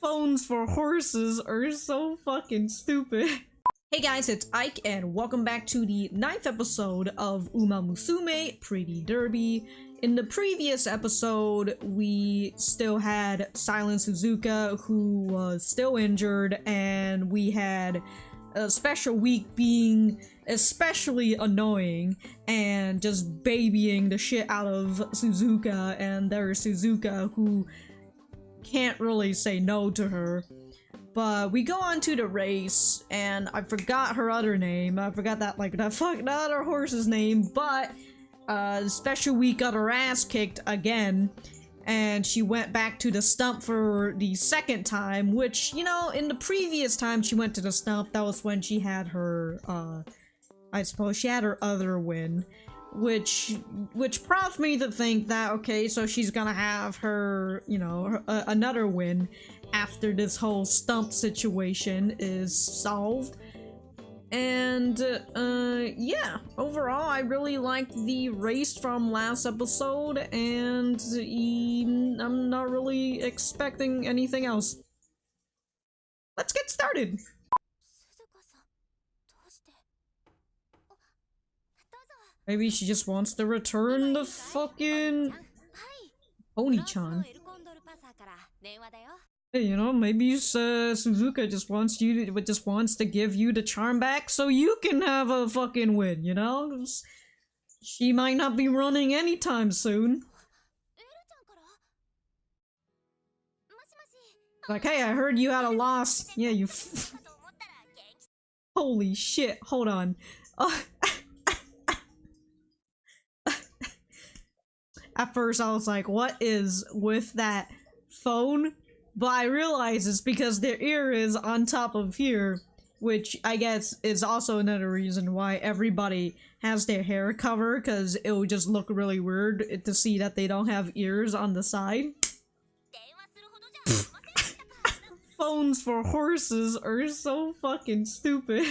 Phones for horses are so fucking stupid. Hey guys, it's Ike and welcome back to the 9th episode of Uma Musume Pretty Derby. In the previous episode, we still had Silence Suzuka, who was still injured, and we had a special week being especially annoying and just babying the shit out of Suzuka, and there's Suzuka who can't really say no to her. But we go on to the race, and I forgot her other name. I forgot that, like, that other horse's name, but Special Week got her ass kicked again, and she went back to the stump for the second time, which, you know, in the previous time she went to the stump, that was when she had her, I suppose she had her other win. Which prompts me to think that, okay, so she's gonna have her, you know, another win after this whole stump situation is solved. And, yeah, overall, I really liked the race from last episode, and I'm not really expecting anything else. Let's get started! Maybe she just wants to return the fucking Pony-chan. Hey, you know, maybe Suzuka just wants to give you the charm back so you can have a fucking win, you know? She might not be running anytime soon. Like, hey, I heard you had a loss. Yeah, you Holy shit, hold on. At first I was like, what is with that phone? But I realize it's because their ear is on top of here, which I guess is also another reason why everybody has their hair covered, because it would just look really weird to see that they don't have ears on the side. Phones for horses are so fucking stupid.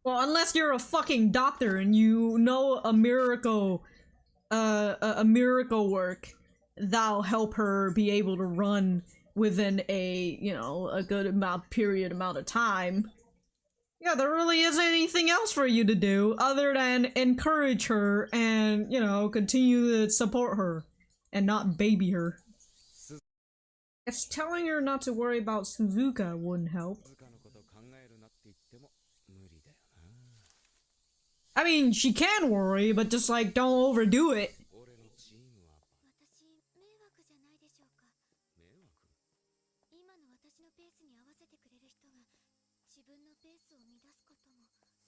Well, unless you're a fucking doctor and you know a miracle work that'll help her be able to run within a, you know, a good amount of time. Yeah, there really isn't anything else for you to do other than encourage her and, you know, continue to support her and not baby her. It's telling her not to worry about Suzuka wouldn't help. I mean, she can worry, but just, like, don't overdo it.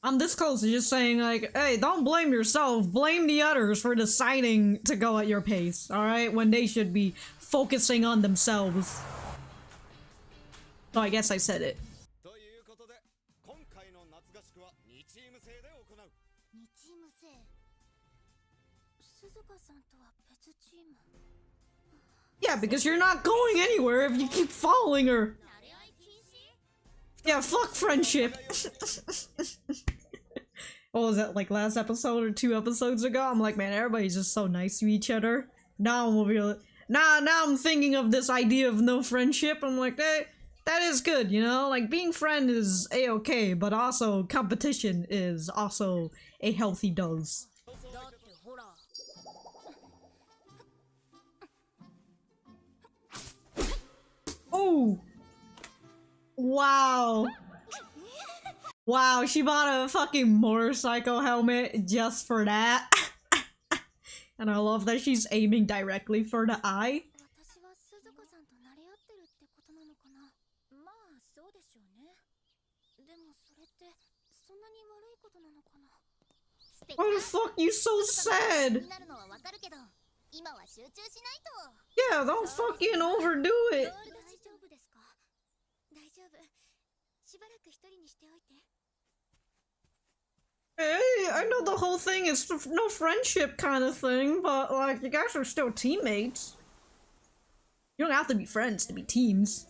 I'm this close to just saying, like, hey, don't blame yourself, blame the others for deciding to go at your pace, alright? When they should be focusing on themselves. So I guess I said it. Yeah, because you're not going anywhere if you keep following her. Yeah, fuck friendship. What was that, like last episode or 2 episodes ago? I'm like, man, everybody's just so nice to each other. Now I'm thinking of this idea of no friendship. I'm like, that is good, you know? Like, being friend is a-okay, but also competition is also a healthy dose. Oh! Wow. Wow, she bought a fucking motorcycle helmet just for that. And I love that she's aiming directly for the eye. Why the fuck you so sad? Yeah, don't fucking overdo it. Hey, I know the whole thing is no friendship kind of thing, but like, you guys are still teammates. You don't have to be friends to be teams.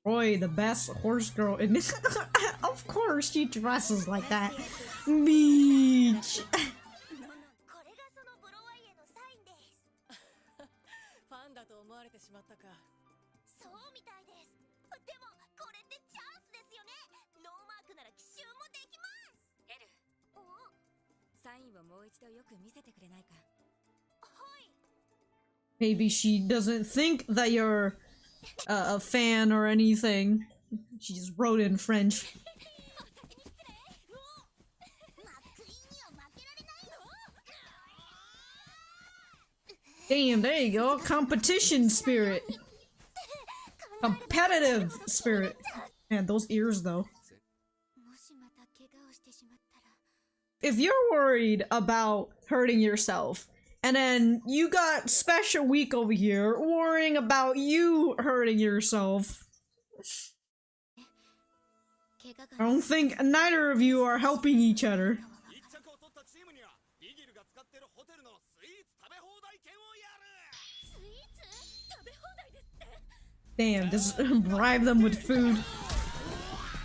Roy, the best horse girl in this. Of course, she dresses like that. Beach. Maybe she doesn't think that you're a fan or anything. She just wrote in French. Damn, there you go. Competition spirit. Competitive spirit. Man, those ears though. If you're worried about hurting yourself, and then you got Special Week over here worrying about you hurting yourself, I don't think neither of you are helping each other. Damn, just bribe them with food.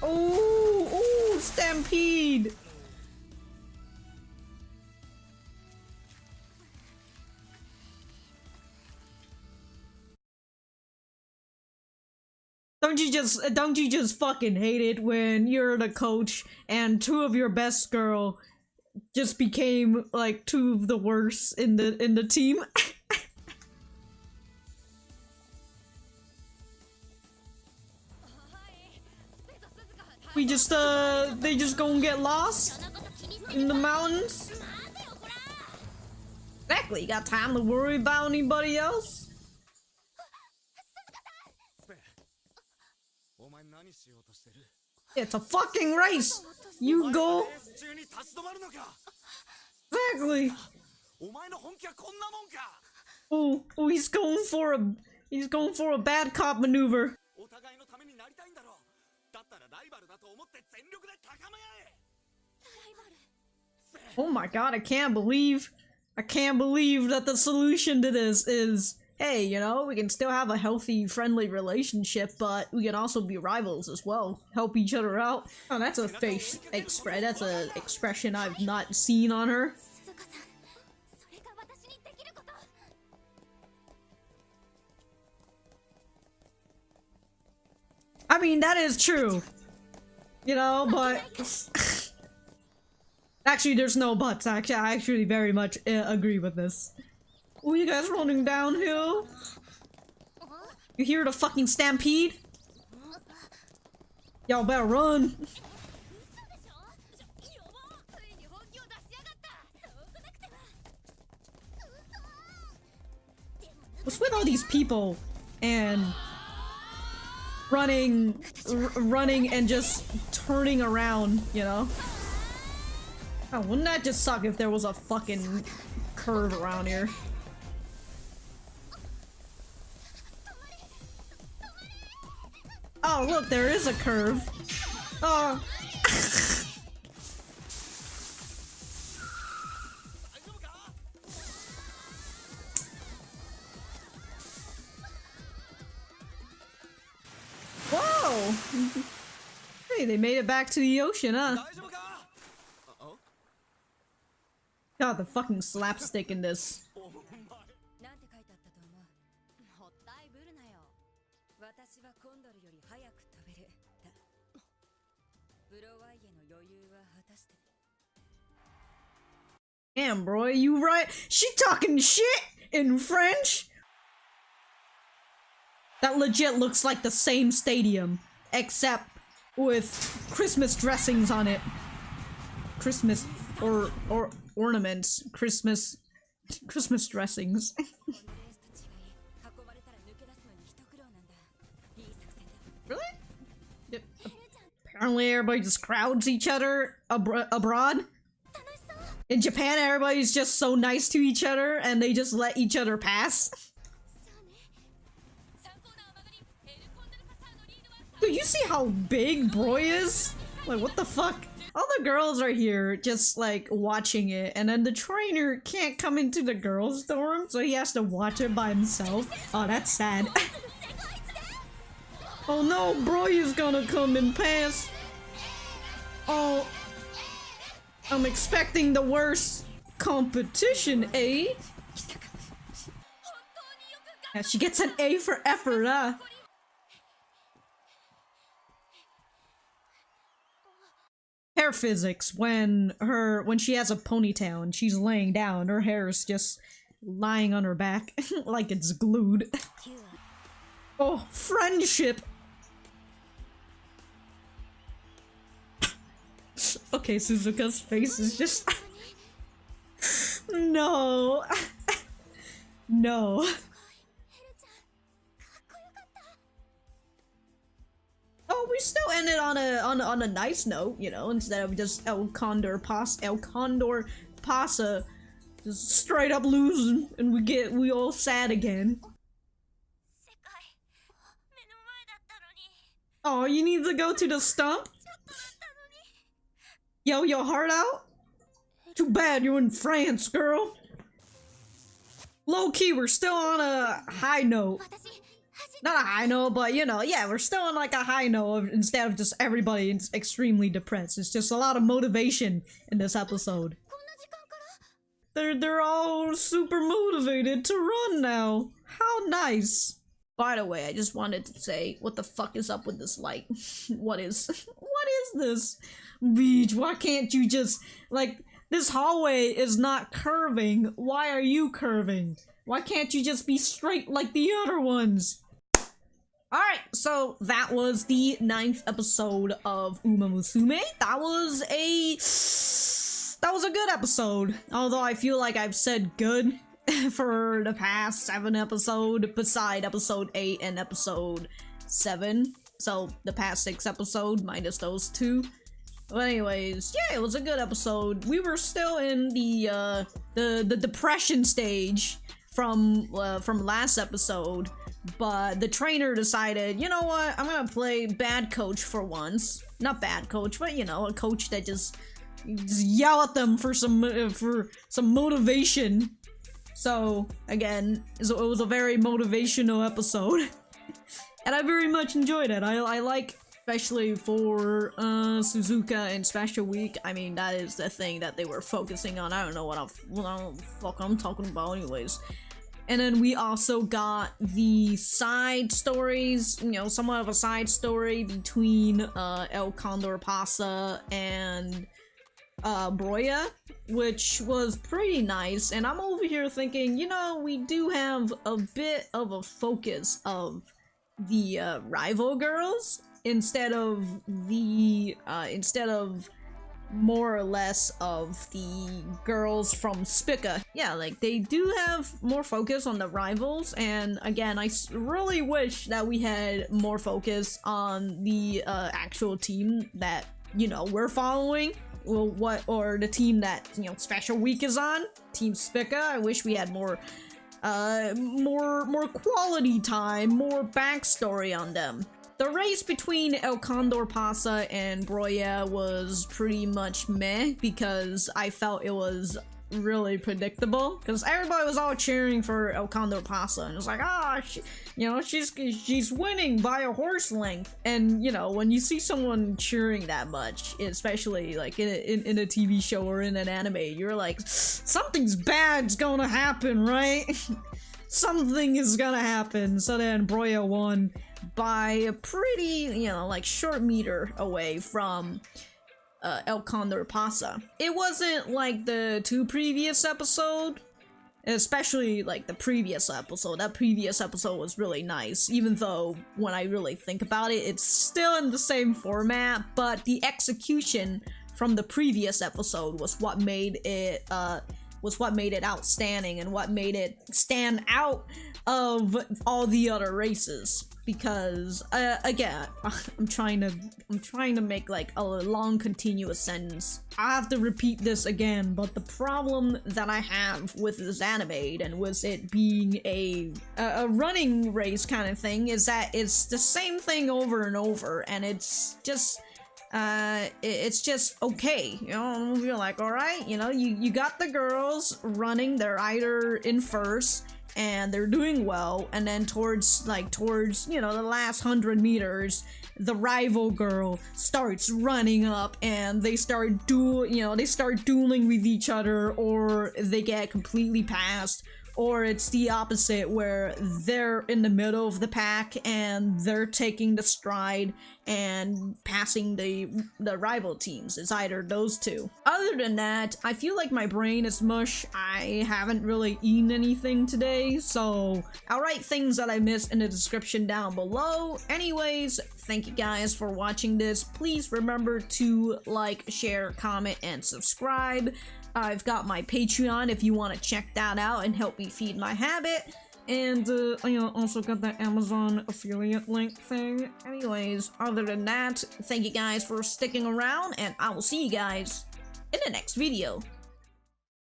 Oh, ooh, stampede! Don't you just fucking hate it when you're the coach and two of your best girl just became like two of the worst in the team? We just they just gonna get lost in the mountains? Exactly, you got time to worry about anybody else? It's a fucking race! You go! Exactly! Oh, he's going for a bad cop maneuver. Oh my god, I can't believe that the solution to this is, hey, you know, we can still have a healthy, friendly relationship, but we can also be rivals as well. Help each other out. Oh, that's a that's a expression I've not seen on her. I mean, that is true. You know, but... Actually, there's no buts. Actually, I actually very much agree with this. Oh, you guys running downhill? You hear the fucking stampede? Y'all better run. What's with all these people and running and just turning around, you know? Oh, wouldn't that just suck if there was a fucking curve around here? Oh, look, there is a curve. Oh. Whoa! Hey, they made it back to the ocean, huh? God, the fucking slapstick in this. Damn, bro, you right? She talking shit in French? That legit looks like the same stadium, except with Christmas dressings on it. Christmas or ornaments. Christmas dressings. Really? Yep. Apparently everybody just crowds each other abroad. In Japan, everybody's just so nice to each other and they just let each other pass. Dude, you see how big Broy is? Like, what the fuck? All the girls are here just like watching it, and then the trainer can't come into the girls' dorm, so he has to watch it by himself. Oh, that's sad. Oh no, Broya's gonna come and pass. Oh, I'm expecting the worst competition, eh? Yeah, she gets an A for effort, huh? Hair physics, when she has a ponytail and she's laying down, her hair is just lying on her back like it's glued. Oh, friendship! Okay, Suzuka's face is just... No. No. Oh, we still ended on a nice note, you know, instead of just El Condor Pasa just straight up losing and we all sad again. Oh, you need to go to the stump? Yell your heart out? Too bad you're in France, girl. Low key, we're still on a high note. Not a high note, but you know, yeah, we're still on like a high note instead of just everybody extremely depressed. It's just a lot of motivation in this episode. They're all super motivated to run now. How nice. By the way, I just wanted to say, what the fuck is up with this light? What is this? Beach, why can't you just, like, this hallway is not curving. Why are you curving? Why can't you just be straight like the other ones? Alright, so that was the 9th episode of Uma Musume. That was a good episode. Although I feel like I've said good for the past 7 episodes, beside episode 8 and episode 7. So the past 6 episodes minus those 2. But anyways, yeah, it was a good episode. We were still in the depression stage from last episode, but the trainer decided, you know what, I'm gonna play bad coach for once. Not bad coach, but you know, a coach that just yell at them for some motivation. So again, it was a very motivational episode, and I very much enjoyed it. I like. Especially for Suzuka and Special Week. I mean, that is the thing that they were focusing on. I don't know what the fuck I'm talking about anyways. And then we also got the side stories, you know, somewhat of a side story between El Condor Pasa and Broya, which was pretty nice. And I'm over here thinking, you know, we do have a bit of a focus of the rival girls instead of more or less of the girls from Spica. Yeah, like they do have more focus on the rivals, and again, I really wish that we had more focus on the actual team that, you know, we're following. Well, or the team that, you know, Special Week is on, Team Spica. I wish we had more quality time, more backstory on them. The race between El Condor Pasa and Broya was pretty much meh, because I felt it was really predictable, because everybody was all cheering for El Condor Pasa, and it was like, you know, she's winning by a horse length. And you know, when you see someone cheering that much, especially like in a TV show or in an anime, you're like, something's bad's gonna happen, right? Something is gonna happen. So then Broya won by a pretty, you know, like short meter away from El Condor Pasa. It wasn't like the 2 previous episodes, especially like the previous episode. That previous episode was really nice, even though when I really think about it, it's still in the same format, but the execution from the previous episode was what made it outstanding and what made it stand out of all the other races. Because again, I'm trying to make like a long continuous sentence. I have to repeat this again, but the problem that I have with this anime and with it being a running race kind of thing is that it's the same thing over and over, and it's just okay, you know. You're like, all right, you know, you got the girls running, they're either in first, and they're doing well, and then towards you know, the last 100 meters, the rival girl starts running up and they start dueling with each other, or they get completely passed. Or it's the opposite, where they're in the middle of the pack and they're taking the stride and passing the rival teams. It's either those two. Other than that, I feel like my brain is mush. I haven't really eaten anything today, so I'll write things that I missed in the description down below. Anyways, thank you guys for watching this. Please remember to like, share, comment, and subscribe. I've got my Patreon if you want to check that out and help me feed my habit. And, also got that Amazon affiliate link thing. Anyways, other than that, thank you guys for sticking around, and I will see you guys in the next video.